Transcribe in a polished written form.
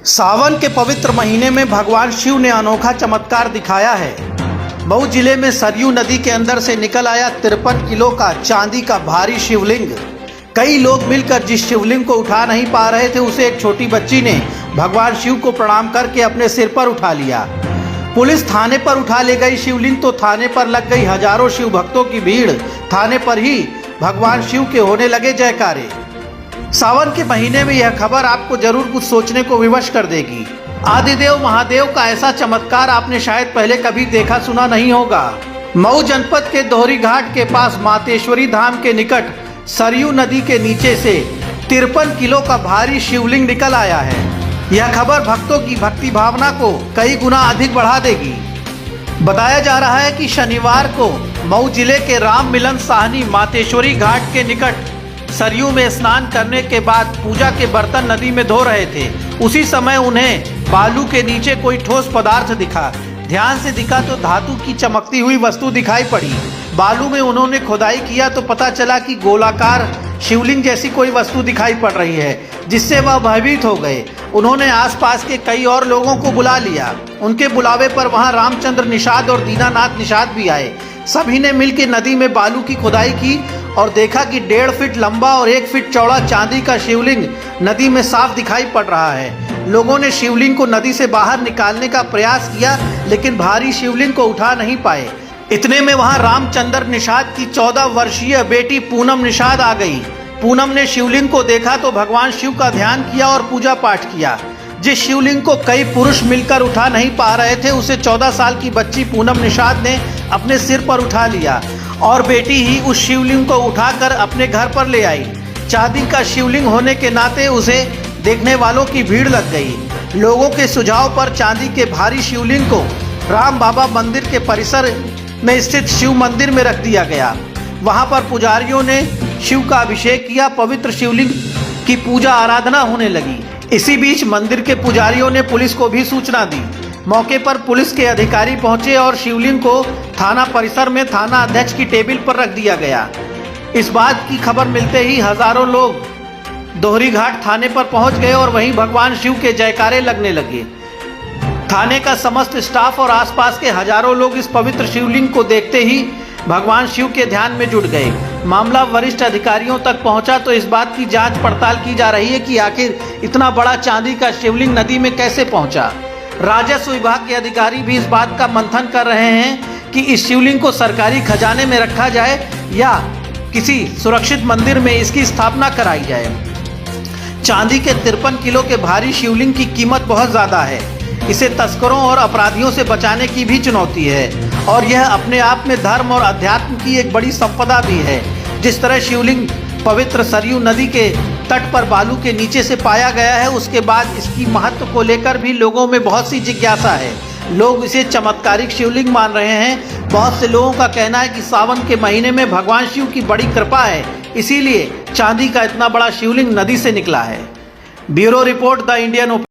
सावन के पवित्र महीने में भगवान शिव ने अनोखा चमत्कार दिखाया है। मऊ जिले में सरयू नदी के अंदर से निकल आया 53 किलो का चांदी का भारी शिवलिंग। कई लोग मिलकर जिस शिवलिंग को उठा नहीं पा रहे थे, उसे एक छोटी बच्ची ने भगवान शिव को प्रणाम करके अपने सिर पर उठा लिया। पुलिस थाने पर उठा ले गई शिवलिंग तो थाने पर लग गई हजारों शिव भक्तों की भीड़। थाने पर ही भगवान शिव के होने लगे जयकारे। सावन के महीने में यह खबर आपको जरूर कुछ सोचने को विवश कर देगी। आदिदेव महादेव का ऐसा चमत्कार आपने शायद पहले कभी देखा सुना नहीं होगा। मऊ जनपद के दोहरी घाट के पास मातेश्वरी धाम के निकट सरयू नदी के नीचे से 53 किलो का भारी शिवलिंग निकल आया है। यह खबर भक्तों की भक्ति भावना को कई गुना अधिक बढ़ा देगी। बताया जा रहा है कि शनिवार को मऊ जिले के राम मिलन साहनी मातेश्वरी घाट के निकट सरयू में स्नान करने के बाद पूजा के बर्तन नदी में धो रहे थे। उसी समय उन्हें बालू के नीचे कोई ठोस पदार्थ दिखा। ध्यान से दिखा तो धातु की चमकती हुई वस्तु दिखाई पड़ी। बालू में उन्होंने खुदाई किया तो पता चला कि गोलाकार शिवलिंग जैसी कोई वस्तु दिखाई पड़ रही है, जिससे वह भयभीत हो गए। उन्होंने आसपास के कई और लोगों को बुला लिया। उनके बुलावे पर वहां रामचंद्र निषाद और दीनानाथ निषाद भी आए। सभी ने मिलकर नदी में बालू की खुदाई की और देखा कि 1.5 फीट लंबा और 1 फीट चौड़ा चांदी का शिवलिंग नदी में साफ दिखाई पड़ रहा है। लोगों ने शिवलिंग को नदी से बाहर निकालने का प्रयास किया, लेकिन भारी शिवलिंग को उठा नहीं पाए। इतने में वहां रामचंद्र निषाद की 14 वर्षीय बेटी पूनम निषाद आ गई। पूनम ने शिवलिंग को देखा तो भगवान शिव का ध्यान किया और पूजा पाठ किया। जिस शिवलिंग को कई पुरुष मिलकर उठा नहीं पा रहे थे, उसे 14 साल की बच्ची पूनम निषाद ने अपने सिर पर उठा लिया और बेटी ही उस शिवलिंग को उठाकर अपने घर पर ले आई। चांदी का शिवलिंग होने के नाते उसे देखने वालों की भीड़ लग गई। लोगों के सुझाव पर चांदी के भारी शिवलिंग को राम बाबा मंदिर के परिसर में स्थित शिव मंदिर में रख दिया गया। वहां पर पुजारियों ने शिव का अभिषेक किया। पवित्र शिवलिंग की पूजा आराधना होने लगी। इसी बीच मंदिर के पुजारियों ने पुलिस को भी सूचना दी। मौके पर पुलिस के अधिकारी पहुंचे और शिवलिंग को थाना परिसर में थाना अध्यक्ष की टेबल पर रख दिया गया। इस बात की खबर मिलते ही हजारों लोग दोहरी घाट थाने पर पहुंच गए और वहीं भगवान शिव के जयकारे लगने लगे। थाने का समस्त स्टाफ और आसपास के हजारों लोग इस पवित्र शिवलिंग को देखते ही भगवान शिव के ध्यान में जुट गए। मामला वरिष्ठ अधिकारियों तक पहुंचा तो इस बात की जांच पड़ताल की जा रही है कि आखिर इतना बड़ा चांदी का शिवलिंग नदी में कैसे पहुंचा। राजस्व विभाग के अधिकारी भी इस बात का मंथन कर रहे हैं कि इस शिवलिंग को सरकारी खजाने में रखा जाए या किसी सुरक्षित मंदिर में इसकी स्थापना कराई जाए। चांदी के 53 किलो के भारी शिवलिंग की कीमत बहुत ज्यादा है। इसे तस्करों और अपराधियों से बचाने की भी चुनौती है और यह अपने आप में धर्म और अध्यात्म की एक बड़ी संपदा भी है। जिस तरह शिवलिंग पवित्र सरयू नदी के तट पर बालू के नीचे से पाया गया है, उसके बाद इसकी महत्व को लेकर भी लोगों में बहुत सी जिज्ञासा है। लोग इसे चमत्कारिक शिवलिंग मान रहे हैं। बहुत से लोगों का कहना है कि सावन के महीने में भगवान शिव की बड़ी कृपा है, इसीलिए चांदी का इतना बड़ा शिवलिंग नदी से निकला है। Bureau report, the Indian.